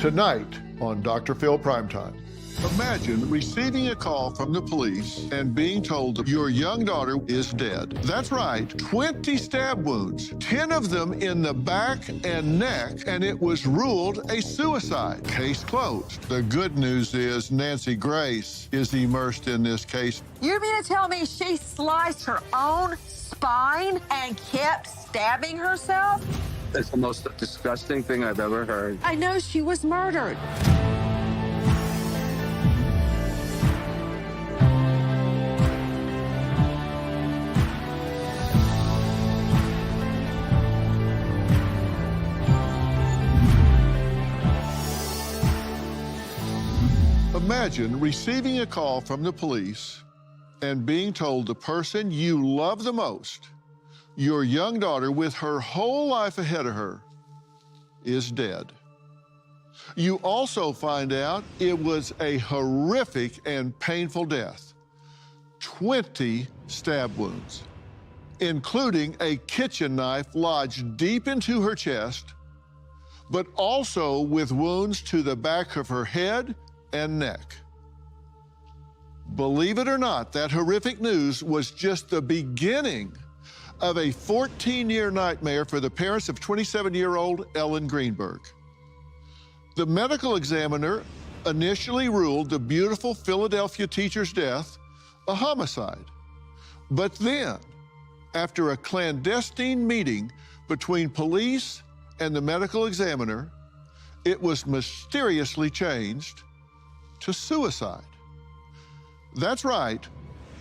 Tonight on Dr. Phil Primetime. Imagine receiving a call from the police and being told that your young daughter is dead. That's right, 20 stab wounds, 10 of them in the back and neck, and it was ruled a suicide. Case closed. The good news is Nancy Grace is immersed in this case. You mean to tell me she sliced her own spine and kept stabbing herself? That's the most disgusting thing I've ever heard. I know she was murdered. Imagine receiving a call from the police and being told the person you love the most, your young daughter with her whole life ahead of her, is dead. You also find out it was a horrific and painful death. 20 stab wounds, including a kitchen knife lodged deep into her chest, but also with wounds to the back of her head and neck. Believe it or not, that horrific news was just the beginning of a 14-year nightmare for the parents of 27-year-old Ellen Greenberg. The medical examiner initially ruled the beautiful Philadelphia teacher's death a homicide. But then, after a clandestine meeting between police and the medical examiner, it was mysteriously changed to suicide. That's right,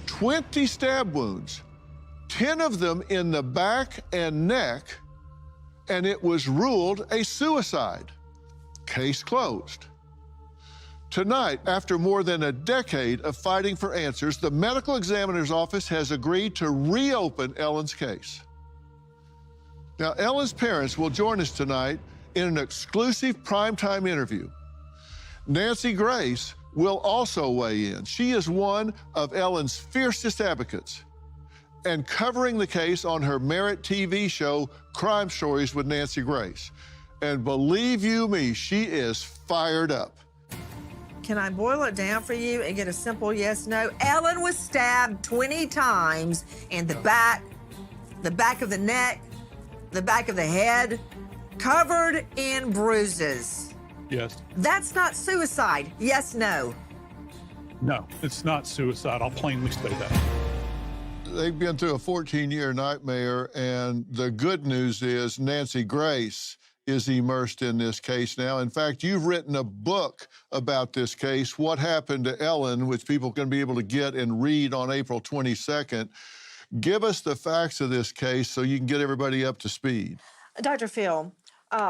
20 stab wounds, 10 of them in the back and neck, and it was ruled a suicide. Case closed. Tonight, after more than a decade of fighting for answers, the medical examiner's office has agreed to reopen Ellen's case. Now, Ellen's parents will join us tonight in an exclusive primetime interview. Nancy Grace will also weigh in. She is one of Ellen's fiercest advocates and covering the case on her Merit TV show, Crime Stories with Nancy Grace. And believe you me, she is fired up. Can I boil it down for you and get a simple yes, no? Ellen was stabbed 20 times in the back of the neck, the back of the head, covered in bruises. Yes. That's not suicide. Yes, no. No, it's not suicide. I'll plainly say that. They've been through a 14-year nightmare, and the good news is Nancy Grace is immersed in this case now. In fact, you've written a book about this case, What Happened to Ellen, which people can be able to get and read on April 22nd. Give us the facts of this case so you can get everybody up to speed. Dr. Phil,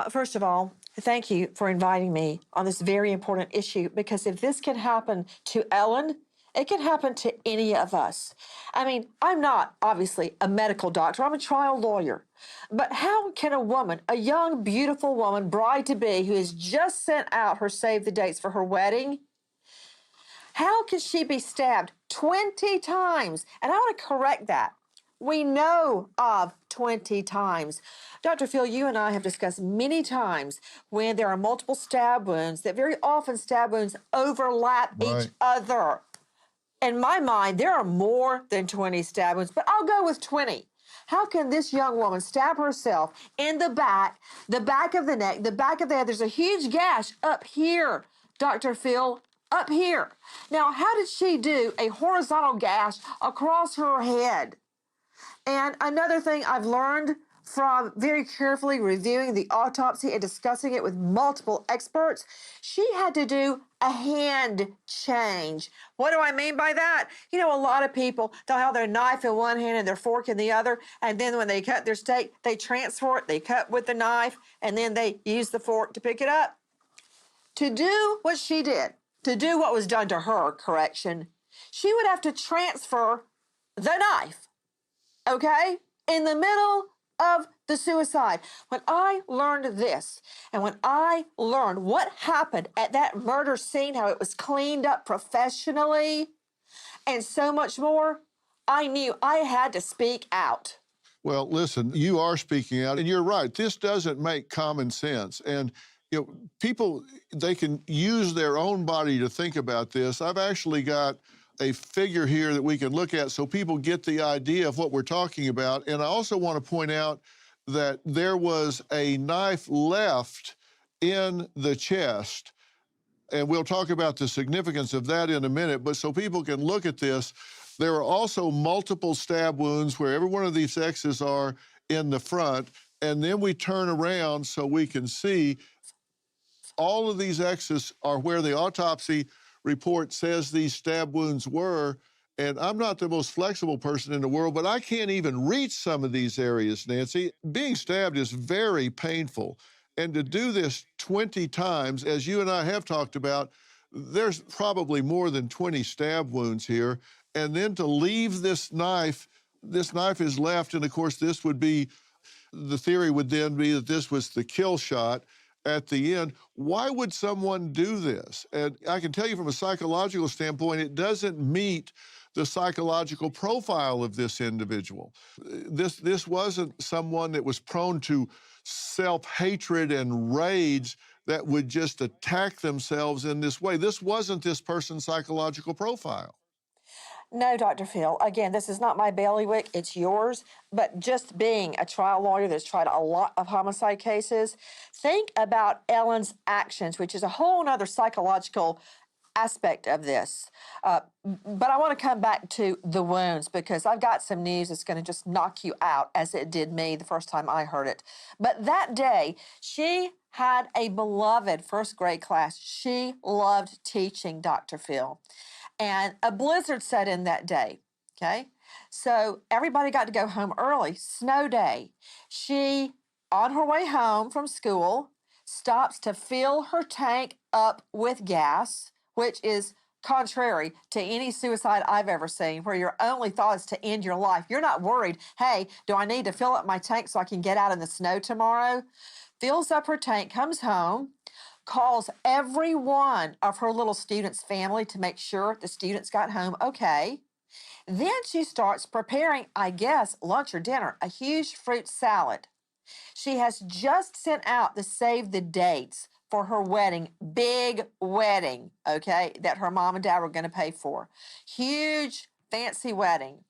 first of all, thank you for inviting me on this very important issue, because if this can happen to Ellen, it can happen to any of us. I mean, I'm not, obviously, a medical doctor. I'm a trial lawyer. But how can a woman, a young, beautiful woman, bride-to-be, who has just sent out her save the dates for her wedding, how can she be stabbed 20 times? And I want to correct that. We know of 20 times. Dr. Phil, you and I have discussed many times when there are multiple stab wounds, that very often stab wounds overlap each other. In my mind, there are more than 20 stab wounds, but I'll go with 20. How can this young woman stab herself in the back of the neck, the back of the head? There's a huge gash up here, Dr. Phil, up here. Now, how did she do a horizontal gash across her head? And another thing I've learned from very carefully reviewing the autopsy and discussing it with multiple experts, she had to do a hand change. What do I mean by that? You know, a lot of people, they'll have their knife in one hand and their fork in the other, and then when they cut their steak, they transfer it, they cut with the knife, and then they use the fork to pick it up. To do what she did, to do what was done to her, correction, she would have to transfer the knife, okay, in the middle of the suicide. When I learned this, and when I learned what happened at that murder scene, how it was cleaned up professionally, and so much more, I knew I had to speak out. Well, listen, you are speaking out, and you're right. This doesn't make common sense. And people, they can use their own body to think about this. I've actually got a figure here that we can look at so people get the idea of what we're talking about. And I also want to point out that there was a knife left in the chest. And we'll talk about the significance of that in a minute. But so people can look at this, there are also multiple stab wounds where every one of these X's are in the front. And then we turn around so we can see all of these X's are where the autopsy report says these stab wounds were. And I'm not the most flexible person in the world, but I can't even reach some of these areas, Nancy. Being stabbed is very painful. And to do this 20 times, as you and I have talked about, there's probably more than 20 stab wounds here. And then to leave this knife is left, and of course this would be, the theory would then be that this was the kill shot at the end. Why would someone do this? And I can tell you from a psychological standpoint, it doesn't meet the psychological profile of this individual. This wasn't someone that was prone to self-hatred and rage that would just attack themselves in this way. This wasn't this person's psychological profile. No, Dr. Phil. Again, this is not my bailiwick, it's yours. But just being a trial lawyer that's tried a lot of homicide cases, think about Ellen's actions, which is a whole other psychological aspect of this. But I want to come back to the wounds because I've got some news that's going to just knock you out as it did me the first time I heard it. But that day, she had a beloved first grade class. She loved teaching, Dr. Phil. And a blizzard set in that day, okay? So everybody got to go home early, snow day. She, on her way home from school, stops to fill her tank up with gas, which is contrary to any suicide I've ever seen, where your only thought is to end your life. You're not worried, hey, do I need to fill up my tank so I can get out in the snow tomorrow? Fills up her tank, comes home, calls every one of her little students' family to make sure the students got home okay. Then she starts preparing, I guess, lunch or dinner, a huge fruit salad. She has just sent out the save the dates for her wedding, big wedding, okay, that her mom and dad were going to pay for. Huge, fancy wedding.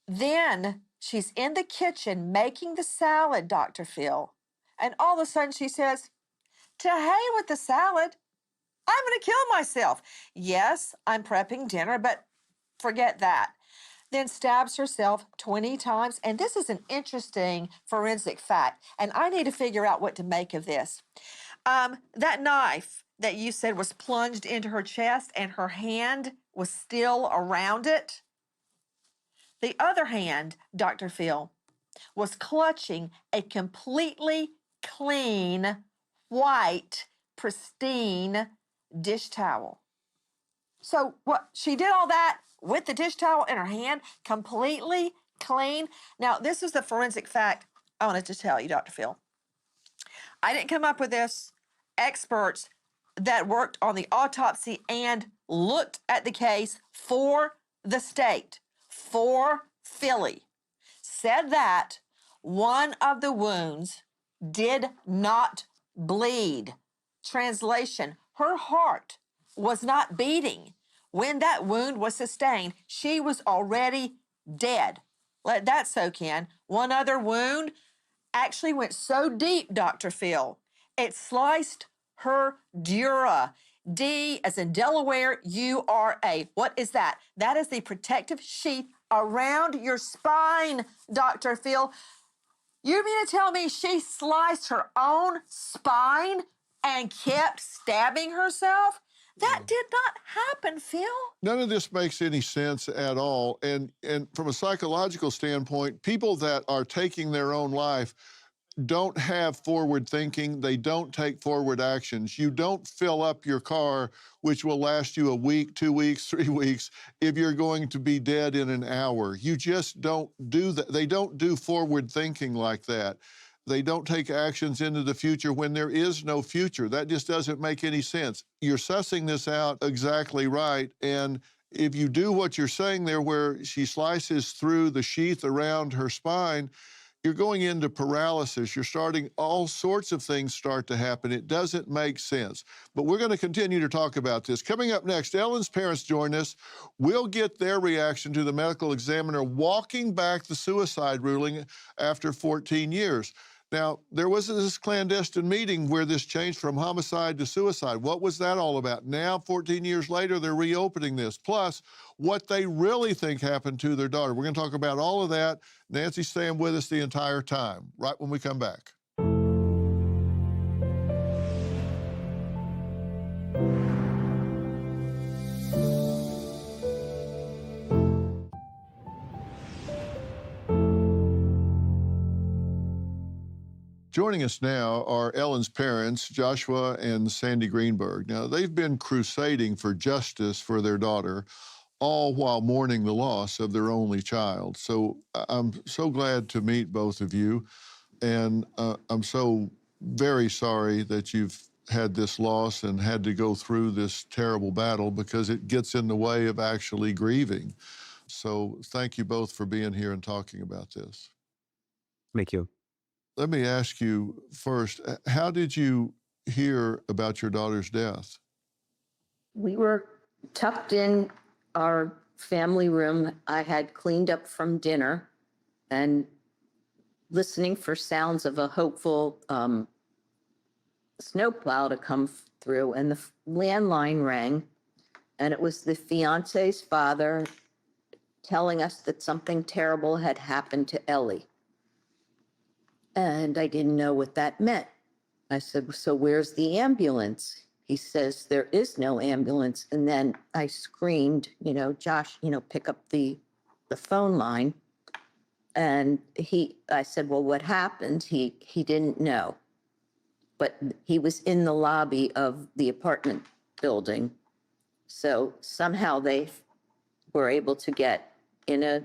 Then she's in the kitchen making the salad, Dr. Phil. And all of a sudden she says, to hell with the salad. I'm going to kill myself. Yes, I'm prepping dinner, but forget that. Then stabs herself 20 times. And this is an interesting forensic fact, and I need to figure out what to make of this. That knife that you said was plunged into her chest and her hand was still around it. The other hand, Dr. Phil, was clutching a completely clean, white, pristine dish towel. So what, she did all that with the dish towel in her hand, completely clean. Now, this is the forensic fact I wanted to tell you, Dr. Phil. I didn't come up with this. Experts that worked on the autopsy and looked at the case for the state, for Philly, said that one of the wounds did not bleed. Translation, her heart was not beating. When that wound was sustained, she was already dead. Let that soak in. One other wound actually went so deep, Dr. Phil, it sliced her dura. D as in Delaware, U-R-A. What is that? That is the protective sheath around your spine, Dr. Phil. You mean to tell me she sliced her own spine and kept stabbing herself? That did not happen, Phil. None of this makes any sense at all. And from a psychological standpoint, people that are taking their own life don't have forward thinking. They don't take forward actions. You don't fill up your car, which will last you a week, 2 weeks, 3 weeks, if you're going to be dead in an hour. You just don't do that. They don't do forward thinking like that. They don't take actions into the future when there is no future. That just doesn't make any sense. You're sussing this out exactly right. And if you do what you're saying there, where she slices through the sheath around her spine, You're going into paralysis. You're starting, all sorts of things start to happen. It doesn't make sense. But we're going to continue to talk about this. Coming up next, Ellen's parents join us. We'll get their reaction to the medical examiner walking back the suicide ruling after 14 years. Now, there was this clandestine meeting where this changed from homicide to suicide. What was that all about? Now, 14 years later, they're reopening this. Plus, what they really think happened to their daughter. We're going to talk about all of that. Nancy, staying with us the entire time, right when we come back. Joining us now are Ellen's parents, Joshua and Sandy Greenberg. Now, they've been crusading for justice for their daughter, all while mourning the loss of their only child. So I'm so glad to meet both of you, and I'm so very sorry that you've had this loss and had to go through this terrible battle, because it gets in the way of actually grieving. So thank you both for being here and talking about this. Thank you. Let me ask you first, how did you hear about your daughter's death? We were tucked in our family room. I had cleaned up from dinner and listening for sounds of a hopeful snowplow to come through, and the landline rang, and it was the fiance's father telling us that something terrible had happened to Ellie. And I didn't know what that meant. I said, so where's the ambulance? He says, there is no ambulance. And then I screamed, Josh, pick up the phone line. And I said, well, what happened? He didn't know. But he was in the lobby of the apartment building. So somehow they were able to get in a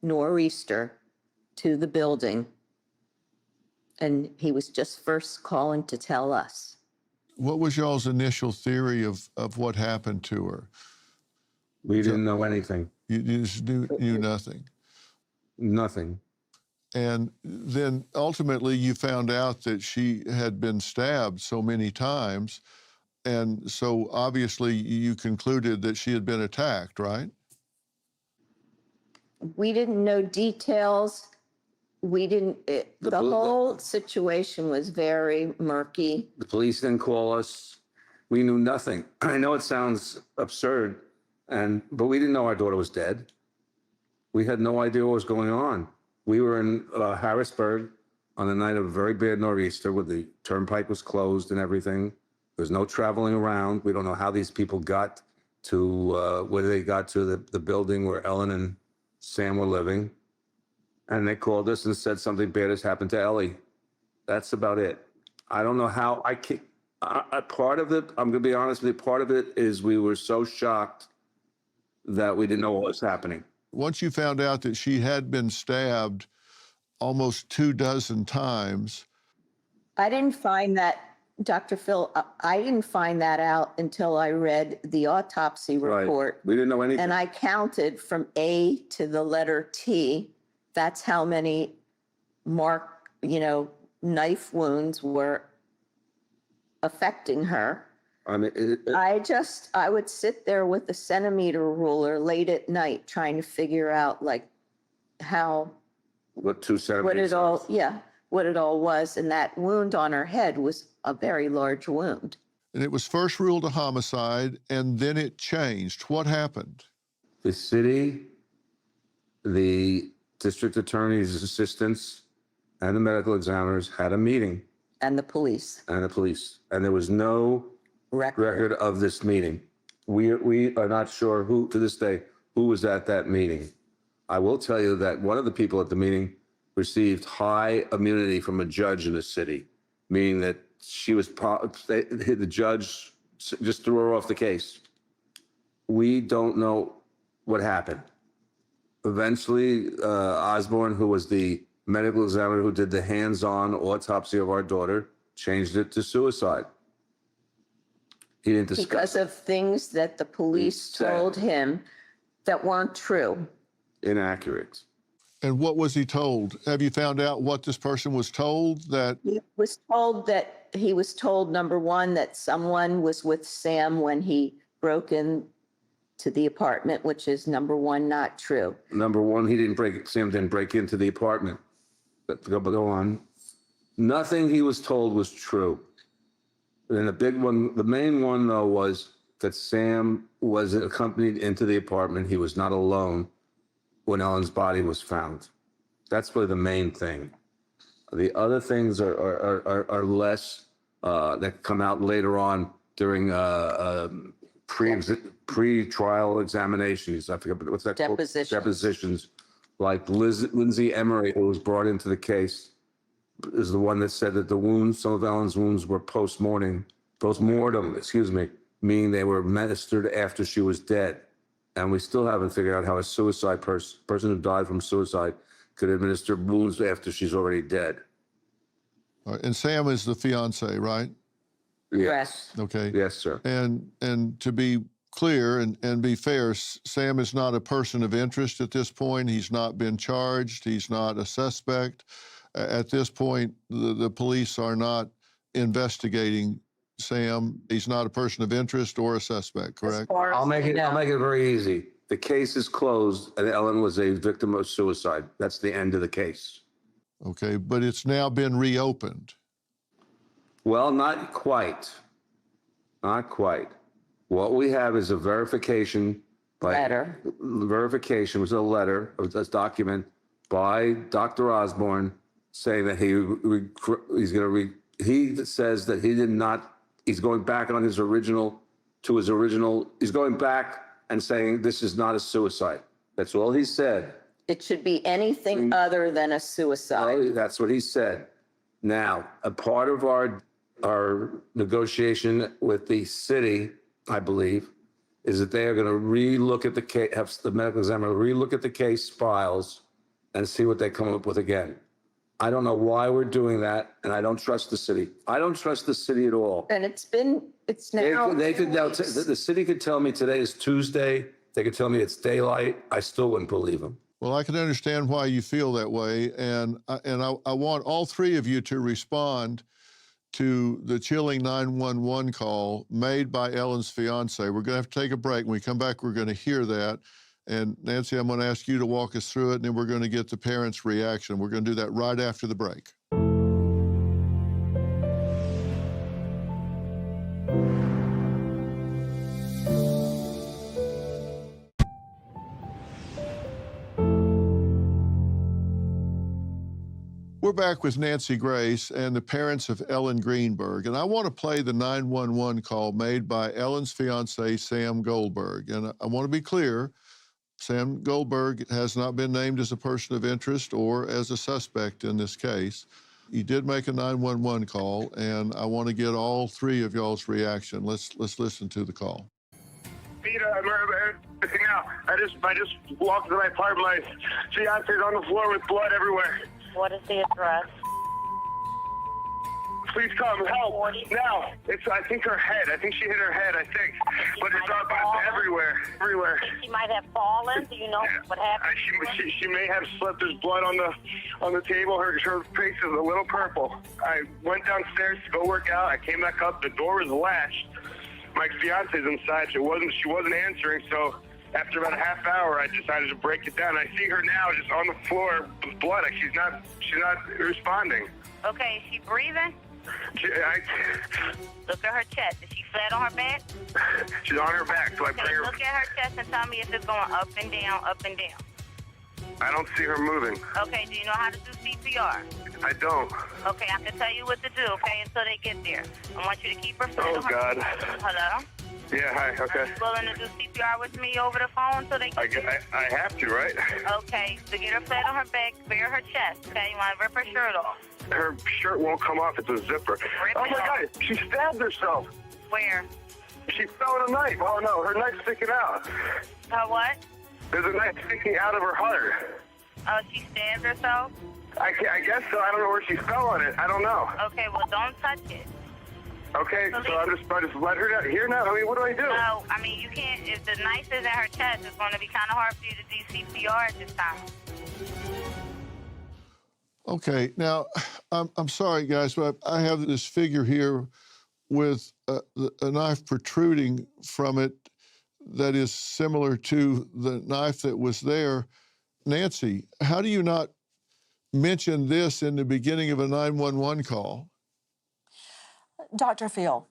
nor'easter to the building. And he was just first calling to tell us. What was y'all's initial theory of what happened to her? We didn't know anything. You just knew nothing. Nothing. And then ultimately you found out that she had been stabbed so many times. And so obviously you concluded that she had been attacked, right? We didn't know details. The whole situation was very murky. The police didn't call us. We knew nothing. I know it sounds absurd, but we didn't know our daughter was dead. We had no idea what was going on. We were in Harrisburg on the night of a very bad nor'easter, where the turnpike was closed and everything. There's no traveling around. We don't know how these people got to where they got to the building where Ellen and Sam were living. And they called us and said something bad has happened to Ellie. That's about it. I don't know how part of it, I'm going to be honest with you, part of it is we were so shocked that we didn't know what was happening. Once you found out that she had been stabbed almost 24 times. I didn't find that, Dr. Phil, I didn't find that out until I read the autopsy report. Right. We didn't know anything. And I counted from A to the letter T. That's how many knife wounds were affecting her. I mean, I would sit there with a centimeter ruler late at night trying to figure out how, what 2 centimeters? what it all was. And that wound on her head was a very large wound. And it was first ruled a homicide, and then it changed. What happened? The city, the district attorney's assistants, and the medical examiners had a meeting. And the police. And there was no record of this meeting. We are not sure who, to this day, who was at that meeting. I will tell you that one of the people at the meeting received high immunity from a judge in the city, meaning that the judge just threw her off the case. We don't know what happened. Eventually, Osborne, who was the medical examiner who did the hands-on autopsy of our daughter, changed it to suicide. He didn't discuss because of things that the police told him that weren't true. Inaccurate. And what was he told? Have you found out what this person was told? That He was told, number one, that someone was with Sam when he broke in to the apartment, which is number one, not true. Number one, Sam didn't break into the apartment. But go on. Nothing he was told was true. And the main one though, was that Sam was accompanied into the apartment. He was not alone when Ellen's body was found. That's really the main thing. The other things are less, that come out later on during pre-trial examinations. I forget what's that called? Depositions. Depositions. Like Lindsay Emery, who was brought into the case, is the one that said that some of Ellen's wounds were post-mortem, meaning they were administered after she was dead. And we still haven't figured out how a suicide person who died from suicide could administer wounds after she's already dead. all right, and Sam is the fiance, right? Yes. Okay. Yes, sir. And to be clear and be fair, Sam is not a person of interest at this point. He's not been charged. He's not a suspect. At this point, the police are not investigating Sam. He's not a person of interest or a suspect, correct? I'll make it very easy. The case is closed and Ellen was a victim of suicide. That's the end of the case. Okay, but it's now been reopened. Well, not quite. Not quite. What we have is a verification Letter. Verification was a letter, a document by Dr. Osborne saying that he says that he did not, he's going back on his original, he's going back and saying this is not a suicide. That's all he said. It should be anything other than a suicide. That's what he said. Now, a part of our negotiation with the city, I believe, is that they are going to relook at the case, have the medical examiner relook at the case files and see what they come up with again. I don't know why we're doing that, and I don't trust the city. I don't trust the city at all. And it's now. The city could tell me today is Tuesday. They could tell me it's daylight. I still wouldn't believe them. Well, I can understand why you feel that way, and I want all three of you to respond to the chilling 911 call made by Ellen's fiance. We're going to have to take a break. When we come back, we're going to hear that. And Nancy, I'm going to ask you to walk us through it, and then we're going to get the parents' reaction. We're going to do that right after the break. We're back with Nancy Grace and the parents of Ellen Greenberg, and I want to play the 911 call made by Ellen's fiance, Sam Goldberg. And I want to be clear, Sam Goldberg has not been named as a person of interest or as a suspect in this case. He did make a 911 call, and I want to get all three of y'all's reaction. Let's listen to the call. Peter, I'm now. I just walked to my apartment. My fiance's on the floor with blood everywhere. What is the address? Please come, help, now. I think her head. I think she hit her head, But it's got everywhere. She might have fallen. Do you know what happened? She may have slipped. There's blood on the table. Her face is a little purple. I went downstairs to go work out. I came back up. The door was latched. My fiance's inside. She wasn't answering, so after about a half hour, I decided to break it down. I see her now just on the floor with blood. Like she's not responding. Okay, is she breathing? Look at her chest. Is she flat on her back? She's on her back. So I bring her. Look at her chest and tell me if it's going up and down, up and down. I don't see her moving. Okay, do you know how to do CPR? I don't. Okay, I can tell you what to do, okay, until they get there. I want you to keep her flat on her God. Hello? Yeah, hi, okay. Are you willing to do CPR with me over the phone until they get there? I have to, right? Okay, so get her flat on her back, bare her chest, okay? You want to rip her shirt off? Her shirt won't come off. It's a zipper. Rip Oh, it my off. God. She stabbed herself. Where? She fell with a knife. Oh, no. Her knife's sticking out. Her what? There's a knife sticking out of her heart. Oh, she stabbed herself? I guess so. I don't know where she fell on it. I don't know. Okay, well, don't touch it. Okay, so I just let her down here now. I mean, what do I do? No, I mean, you can't. If the knife is in her chest, it's going to be kind of hard for you to do CPR at this time. Okay, now, I'm sorry, guys, but I have this figure here with a knife protruding from it that is similar to the knife that was there. Nancy, how do you not mention this in the beginning of a 911 call? Dr. Phil,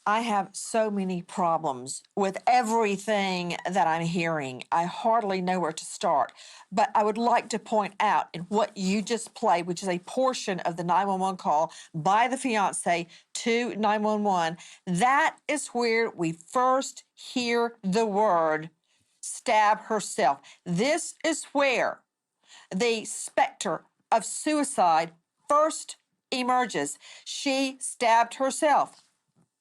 I have so many problems with everything that I'm hearing. I hardly know where to start. But I would like to point out in what you just played, which is a portion of the 911 call by the fiance to 911, that is where we first hear the word stab herself. This is where the specter of suicide first emerges. She stabbed herself.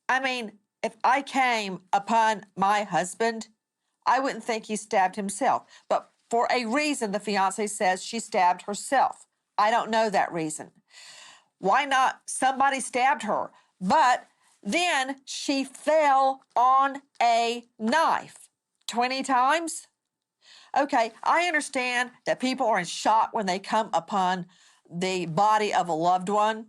I mean, if I came upon my husband, I wouldn't think he stabbed himself. But for a reason, the fiance says she stabbed herself. I don't know that reason. Why not? Somebody stabbed her. But then she fell on a knife 20 times. Okay, I understand that people are in shock when they come upon the body of a loved one.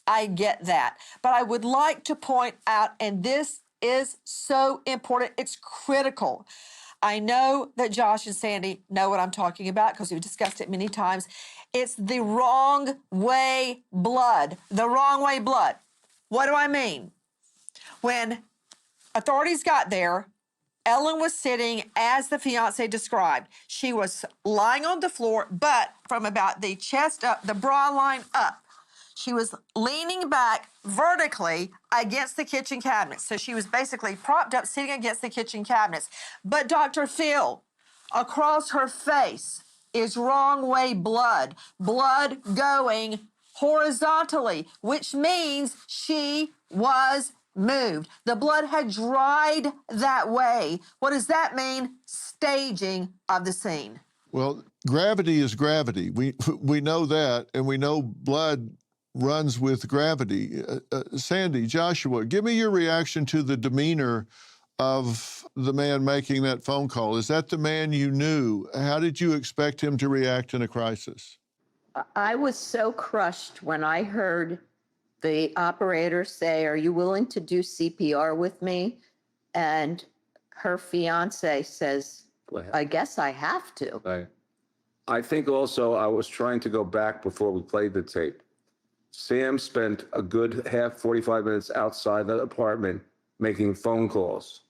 I get that. But I would like to point out, and this is so important, it's critical. I know that Josh and Sandy know what I'm talking about because we've discussed it many times. It's the wrong way blood. The wrong way blood. What do I mean? When authorities got there, Ellen was sitting as the fiance described. She was lying on the floor, but from about the chest up, the bra line up. She was leaning back vertically against the kitchen cabinets. So she was basically propped up, sitting against the kitchen cabinets. But Dr. Phil, across her face is wrong way blood. Blood going horizontally, which means she was moved. The blood had dried that way. What does that mean? Staging of the scene. Well, gravity is gravity. We know that, and we know blood runs with gravity. Sandy, Joshua, give me your reaction to the demeanor of the man making that phone call. Is that the man you knew? How did you expect him to react in a crisis? I was so crushed when I heard the operator say, "Are you willing to do CPR with me?" And her fiance says, "I guess I have to." Right. I think also I was trying to go back before we played the tape. Sam spent a good 45 minutes outside the apartment making phone calls,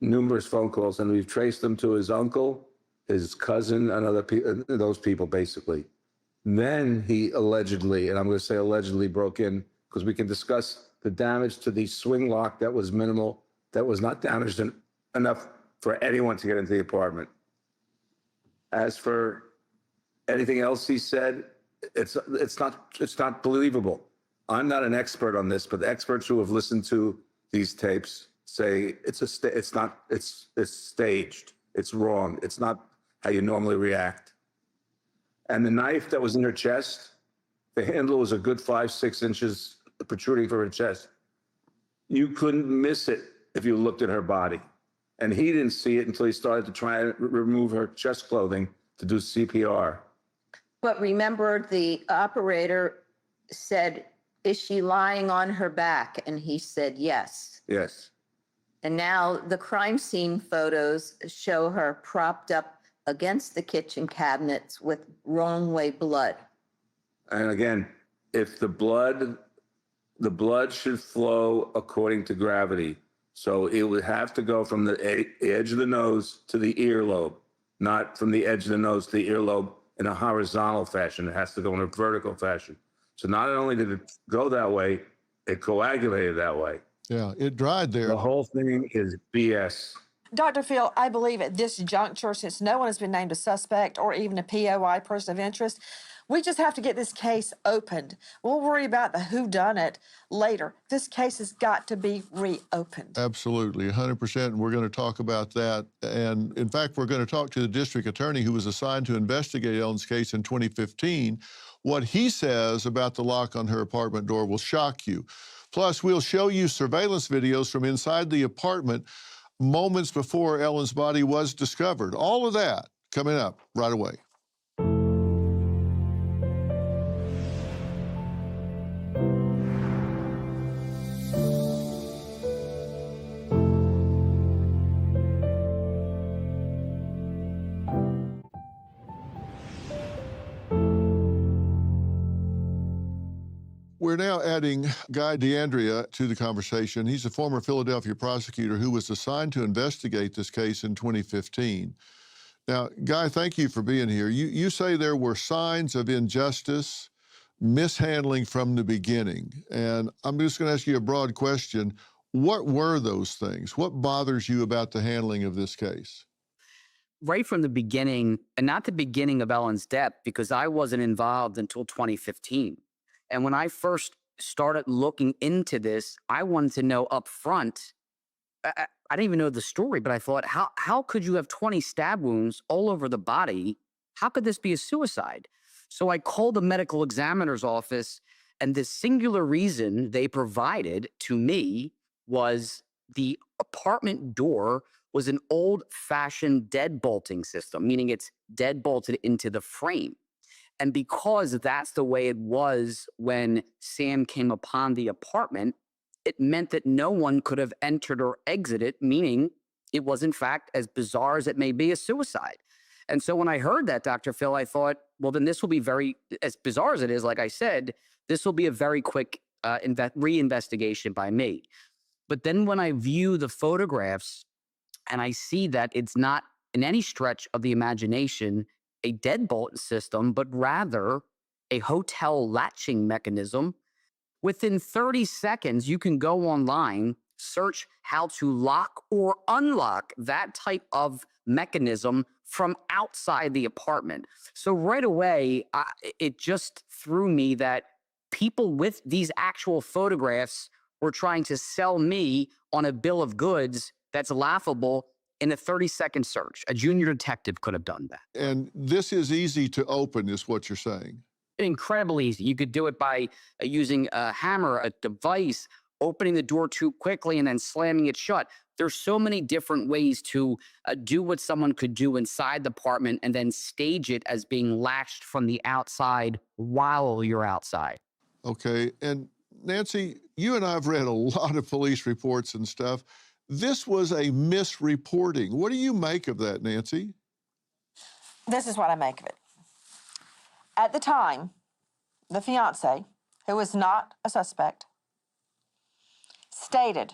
numerous phone calls, and we've traced them to his uncle, his cousin, and other people, those people basically. Then he allegedly, and I'm going to say allegedly, broke in, because we can discuss the damage to the swing lock that was minimal, that was not damaged enough for anyone to get into the apartment. As for anything else he said, it's not believable. I'm not an expert on this, but the experts who have listened to these tapes say it's staged. It's wrong. It's not how you normally react. And the knife that was in her chest, the handle was a good 5-6 inches protruding from her chest. You couldn't miss it if you looked at her body. And he didn't see it until he started to try and remove her chest clothing to do CPR. But remember, the operator said, "Is she lying on her back?" And he said, "Yes." Yes. And now the crime scene photos show her propped up against the kitchen cabinets with wrong way blood. And again, if the blood should flow according to gravity. So it would have to go from the edge of the nose to the earlobe, not from the edge of the nose to the earlobe in a horizontal fashion. It has to go in a vertical fashion. So not only did it go that way, it coagulated that way. Yeah, it dried there. The whole thing is BS. Dr. Phil, I believe at this juncture, since no one has been named a suspect or even a POI, person of interest, we just have to get this case opened. We'll worry about the whodunit later. This case has got to be reopened. Absolutely, 100%. And we're going to talk about that. And in fact, we're going to talk to the district attorney who was assigned to investigate Ellen's case in 2015. What he says about the lock on her apartment door will shock you. Plus, we'll show you surveillance videos from inside the apartment moments before Ellen's body was discovered. All of that coming up right away. We're now adding Guy DeAndrea to the conversation. He's a former Philadelphia prosecutor who was assigned to investigate this case in 2015. Now, Guy, thank you for being here. You say there were signs of injustice, mishandling from the beginning. And I'm just going to ask you a broad question. What were those things? What bothers you about the handling of this case? Right from the beginning, and not the beginning of Ellen's death, because I wasn't involved until 2015. And when I first started looking into this, I wanted to know up front. I didn't even know the story, but I thought, how could you have 20 stab wounds all over the body? How could this be a suicide? So I called the medical examiner's office, and the singular reason they provided to me was the apartment door was an old-fashioned deadbolting system, meaning it's deadbolted into the frame. And because that's the way it was when Sam came upon the apartment, it meant that no one could have entered or exited, meaning it was, in fact, as bizarre as it may be, a suicide. And so when I heard that, Dr. Phil, I thought, well, then this will be as bizarre as it is, like I said, this will be a very quick reinvestigation by me. But then when I view the photographs and I see that it's not in any stretch of the imagination a deadbolt system, but rather a hotel latching mechanism, within 30 seconds, you can go online, search how to lock or unlock that type of mechanism from outside the apartment. So right away, it just threw me that people with these actual photographs were trying to sell me on a bill of goods that's laughable in a 30-second search. A junior detective could have done that. And this is easy to open, is what you're saying. Incredibly easy. You could do it by using a hammer, a device, opening the door too quickly and then slamming it shut. There's so many different ways to do what someone could do inside the apartment and then stage it as being latched from the outside while you're outside. Okay. And Nancy, you and I have read a lot of police reports and stuff. This was a misreporting. What do you make of that, Nancy? This is what I make of it. At the time, the fiance, who was not a suspect, stated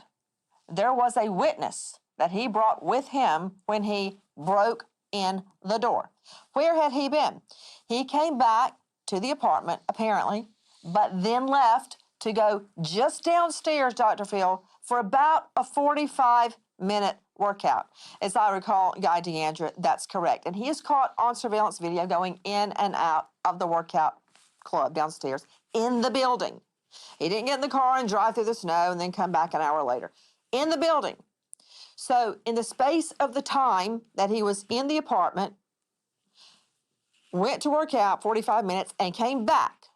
there was a witness that he brought with him when he broke in the door. Where had he been? He came back to the apartment, apparently, but then left to go just downstairs, Dr. Phil, for about a 45-minute workout. As I recall, Guy DeAndrea, that's correct. And he is caught on surveillance video going in and out of the workout club downstairs in the building. He didn't get in the car and drive through the snow and then come back an hour later. In the building. So in the space of the time that he was in the apartment, went to work out 45 minutes and came back,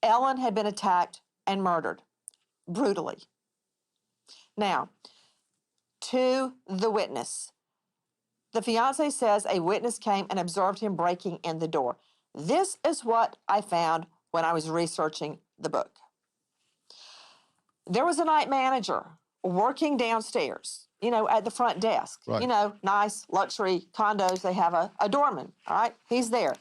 Ellen had been attacked and murdered brutally. Now, to the witness. The fiance says a witness came and observed him breaking in the door. This is what I found when I was researching the book. There was a night manager working downstairs, at the front desk. Right. Nice luxury condos, they have a doorman, all right? He's there.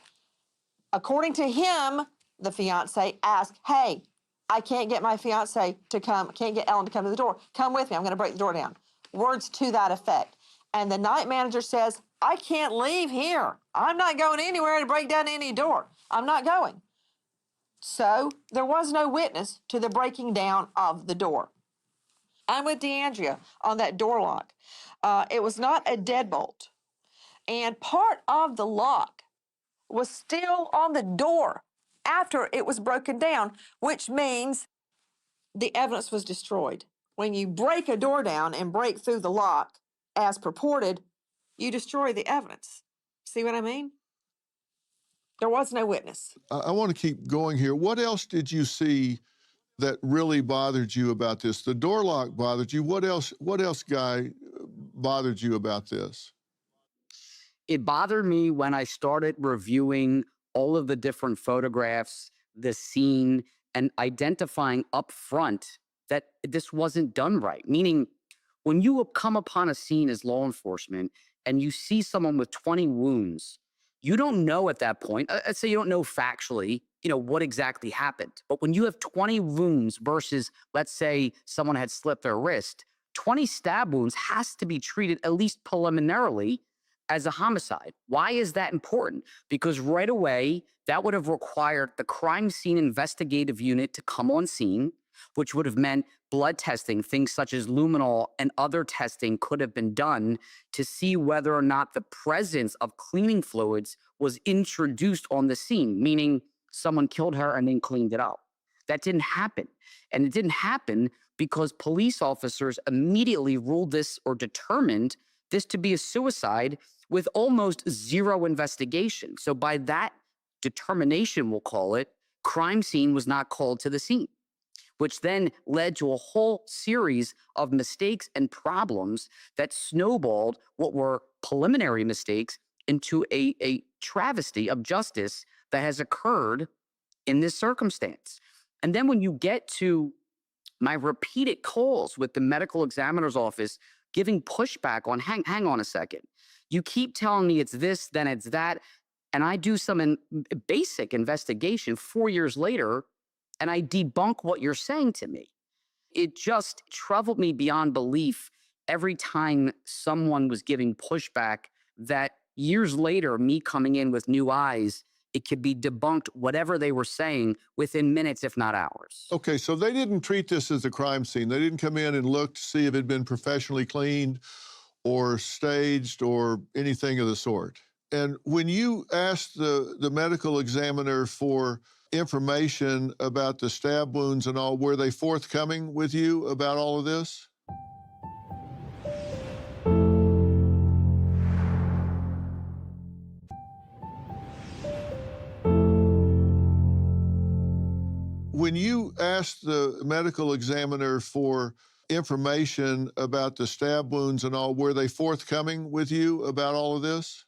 According to him, the fiance asked, hey, I can't get my fiance to come, can't get Ellen to come to the door. Come with me, I'm gonna break the door down. Words to that effect. And the night manager says, I can't leave here. I'm not going anywhere to break down any door. I'm not going. So there was no witness to the breaking down of the door. I'm with DeAndrea on that door lock. It was not a deadbolt. And part of the lock was still on the door after it was broken down, which means the evidence was destroyed. When you break a door down and break through the lock, as purported, you destroy the evidence. See what I mean? There was no witness. I want to keep going here. What else did you see that really bothered you about this? The door lock bothered you. What else, Guy, bothered you about this? It bothered me when I started reviewing all of the different photographs, the scene, and identifying up front that this wasn't done right. Meaning, when you come upon a scene as law enforcement and you see someone with 20 wounds, You don't know at that point, let's say you don't know factually, what exactly happened. But when you have 20 wounds versus, let's say someone had slipped their wrist, 20 stab wounds has to be treated at least preliminarily as a homicide. Why is that important? Because right away, that would have required the crime scene investigative unit to come on scene, which would have meant blood testing, things such as luminol and other testing could have been done to see whether or not the presence of cleaning fluids was introduced on the scene, meaning someone killed her and then cleaned it up. That didn't happen. And it didn't happen because police officers immediately ruled this or determined this to be a suicide with almost zero investigation. So by that determination, we'll call it, crime scene was not called to the scene, which then led to a whole series of mistakes and problems that snowballed what were preliminary mistakes into a travesty of justice that has occurred in this circumstance. And then when you get to my repeated calls with the medical examiner's office, giving pushback on, hang on a second, you keep telling me it's this, then it's that, and I do some basic investigation 4 years later, and I debunk what you're saying to me. It just troubled me beyond belief every time someone was giving pushback that years later, me coming in with new eyes, it could be debunked, whatever they were saying, within minutes, if not hours. Okay, so they didn't treat this as a crime scene. They didn't come in and look to see if it had been professionally cleaned or staged or anything of the sort. And when you asked the medical examiner for information about the stab wounds and all, were they forthcoming with you about all of this? When you asked the medical examiner for information about the stab wounds and all, were they forthcoming with you about all of this?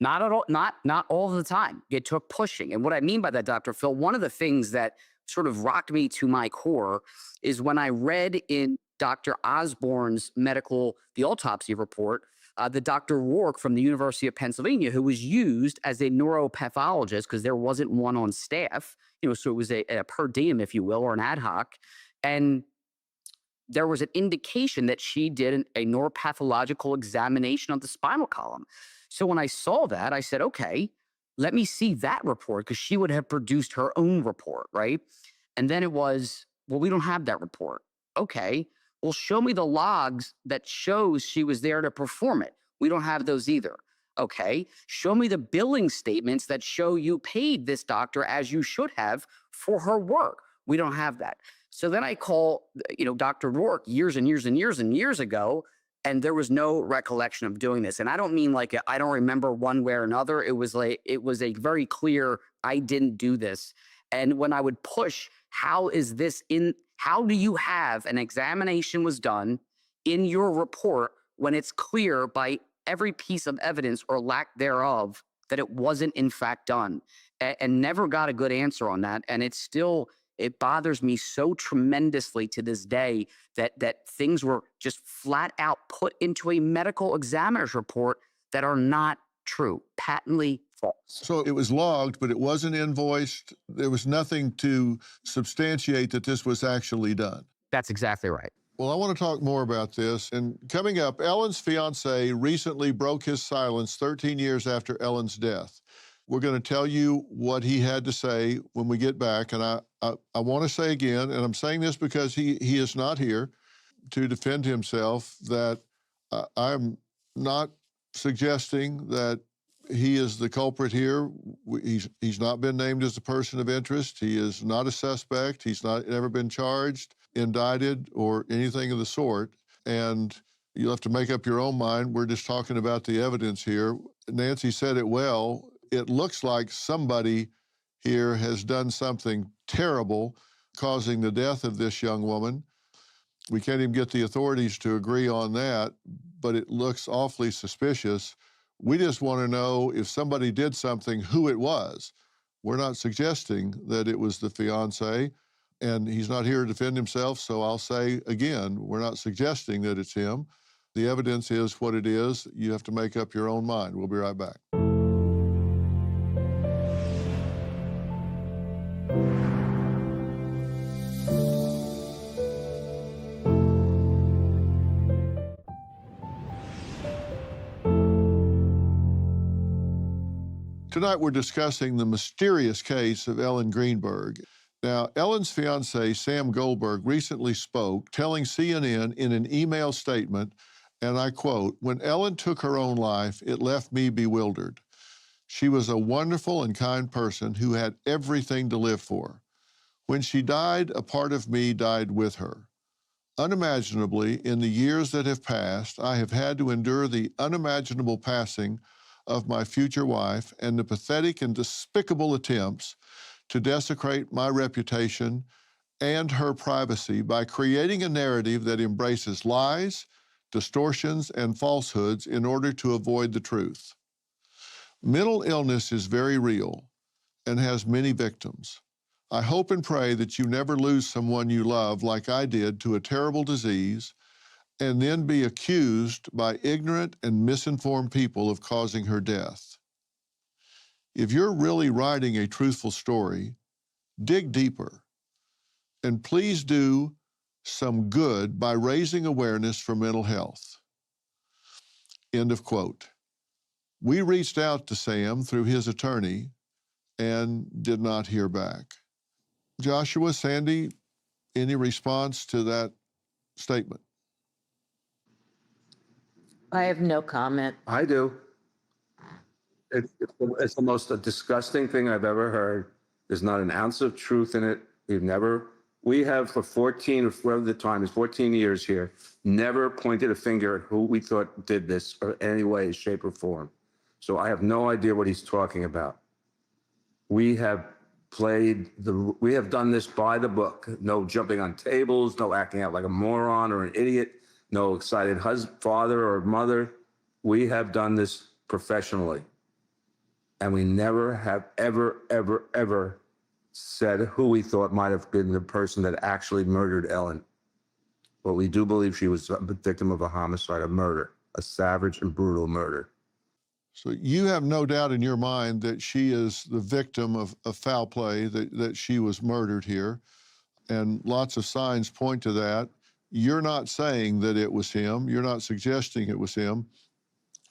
Not at all, not all the time. It took pushing. And what I mean by that, Dr. Phil, one of the things that sort of rocked me to my core is when I read in Dr. Osborne's the autopsy report, the Dr. Rourke from the University of Pennsylvania, who was used as a neuropathologist because there wasn't one on staff, so it was a per diem, if you will, or an ad hoc. And there was an indication that she did a neuropathological examination of the spinal column. So when I saw that, I said, okay, let me see that report, because she would have produced her own report, right? And then it was, well, we don't have that report. Okay, well, show me the logs that shows she was there to perform it. We don't have those either. Okay, show me the billing statements that show you paid this doctor as you should have for her work. We don't have that. So then I call, Dr. Rourke years and years and years and years ago, and there was no recollection of doing this. And I don't mean like I don't remember one way or another. It was a very clear, I didn't do this. And when I would push, how do you have an examination was done in your report when it's clear by every piece of evidence or lack thereof that it wasn't in fact done? And never got a good answer on that. And it bothers me so tremendously to this day that things were just flat out put into a medical examiner's report that are not true, patently false. So it was logged, but it wasn't invoiced. There was nothing to substantiate that this was actually done. That's exactly right. Well, I want to talk more about this. And coming up, Ellen's fiance recently broke his silence 13 years after Ellen's death. We're going to tell you what he had to say when we get back. And I want to say again, and I'm saying this because he is not here to defend himself, that I'm not suggesting that he is the culprit here. He's not been named as a person of interest. He is not a suspect. He's never been charged, indicted, or anything of the sort. And you'll have to make up your own mind. We're just talking about the evidence here. Nancy said it well. It looks like somebody here has done something terrible, causing the death of this young woman. We can't even get the authorities to agree on that, but it looks awfully suspicious. We just want to know if somebody did something, who it was. We're not suggesting that it was the fiance, and he's not here to defend himself, so I'll say again, we're not suggesting that it's him. The evidence is what it is. You have to make up your own mind. We'll be right back. Tonight we're discussing the mysterious case of Ellen Greenberg. Now, Ellen's fiance, Sam Goldberg, recently spoke, telling CNN in an email statement, and I quote, "When Ellen took her own life, it left me bewildered. She was a wonderful and kind person who had everything to live for. When she died, a part of me died with her. Unimaginably, in the years that have passed, I have had to endure the unimaginable passing of my future wife and the pathetic and despicable attempts to desecrate my reputation and her privacy by creating a narrative that embraces lies, distortions, and falsehoods in order to avoid the truth. Mental illness is very real and has many victims. I hope and pray that you never lose someone you love like I did to a terrible disease and then be accused by ignorant and misinformed people of causing her death. If you're really writing a truthful story, dig deeper, and please do some good by raising awareness for mental health." End of quote. We reached out to Sam through his attorney and did not hear back. Joshua, Sandy, any response to that statement? I have no comment. I do. It's the most disgusting thing I've ever heard. There's not an ounce of truth in it. We have for 14 or whatever the time is, 14 years here, never pointed a finger at who we thought did this or any way, shape, or form. So I have no idea what he's talking about. We have done this by the book. No jumping on tables, no acting out like a moron or an idiot, no excited father or mother. We have done this professionally. And we never have ever said who we thought might have been the person that actually murdered Ellen. But we do believe she was a victim of a homicide, a murder, a savage and brutal murder. So you have no doubt in your mind that she is the victim of foul play, that she was murdered here, and lots of signs point to that. You're not saying that it was him. You're not suggesting it was him.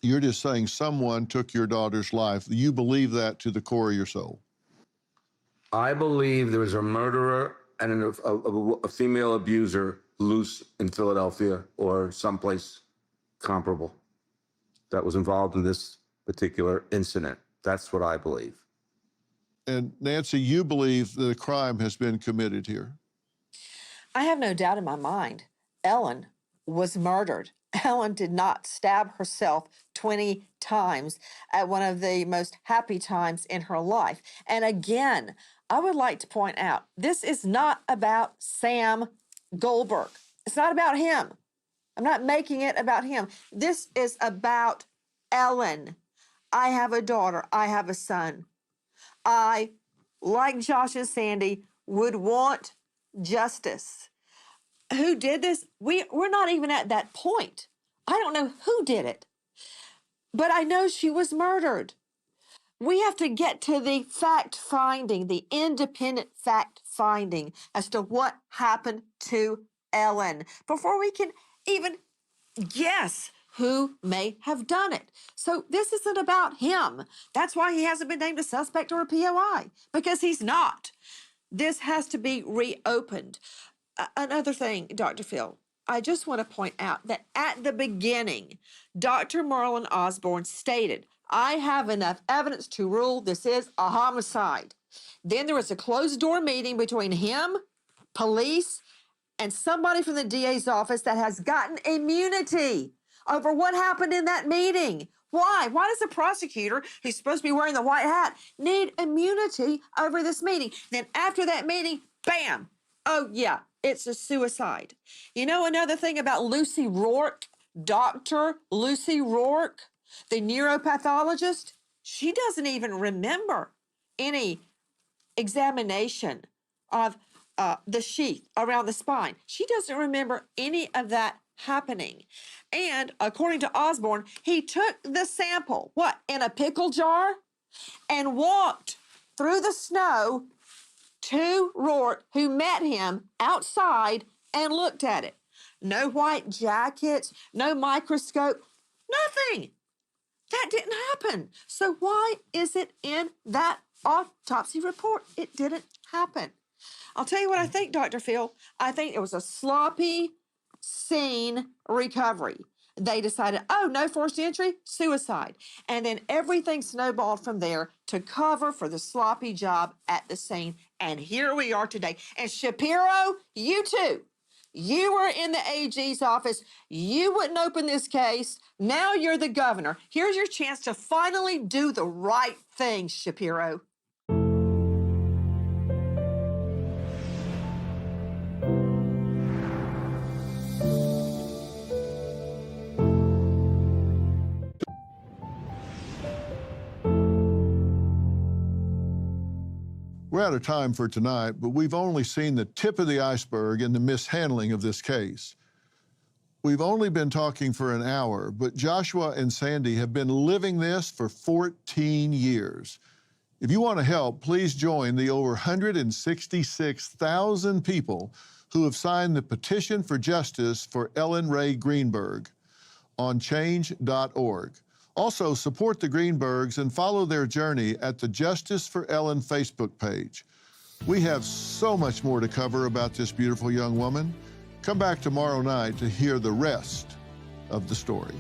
You're just saying someone took your daughter's life. You believe that to the core of your soul. I believe there was a murderer and a female abuser loose in Philadelphia or someplace comparable that was involved in this particular incident. That's what I believe. And Nancy, you believe that a crime has been committed here. I have no doubt in my mind. Ellen was murdered. Ellen did not stab herself 20 times at one of the most happy times in her life. And again, I would like to point out, this is not about Sam Goldberg. It's not about him. I'm not making it about him. This is about Ellen. I have a daughter. I have a son. I, like Josh and Sandy, would want justice. Who did this? We're not even at that point. I don't know who did it, but I know she was murdered. We have to get to the fact finding, the independent fact finding as to what happened to Ellen before we can even guess who may have done it. So this isn't about him. That's why he hasn't been named a suspect or a POI, because he's not. This has to be reopened. Another thing, Dr. Phil, I just want to point out that at the beginning, Dr. Marlon Osborne stated, "I have enough evidence to rule this is a homicide." Then there was a closed-door meeting between him, police, and somebody from the DA's office that has gotten immunity over what happened in that meeting. Why? Why does the prosecutor, who's supposed to be wearing the white hat, need immunity over this meeting? Then after that meeting, bam! Oh, yeah, it's a suicide. You know another thing about Lucy Rourke, Dr. Lucy Rourke, the neuropathologist? She doesn't even remember any examination of the sheath around the spine. She doesn't remember any of that happening. And according to Osborne, he took the sample, in a pickle jar, and walked through the snow to Rourke, who met him outside and looked at it. No white jackets, no microscope, nothing. That didn't happen. So why is it in that autopsy report? It didn't happen. I'll tell you what I think, Dr. Phil. I think it was a sloppy scene recovery. They decided, oh, no forced entry, suicide. And then everything snowballed from there to cover for the sloppy job at the scene. And here we are today. And Shapiro, you too. You were in the AG's office. You wouldn't open this case. Now you're the governor. Here's your chance to finally do the right thing, Shapiro. We're out of time for tonight, but we've only seen the tip of the iceberg in the mishandling of this case. We've only been talking for an hour, but Joshua and Sandy have been living this for 14 years. If you want to help, please join the over 166,000 people who have signed the petition for justice for Ellen Ray Greenberg on change.org. Also, support the Greenbergs and follow their journey at the Justice for Ellen Facebook page. We have so much more to cover about this beautiful young woman. Come back tomorrow night to hear the rest of the story.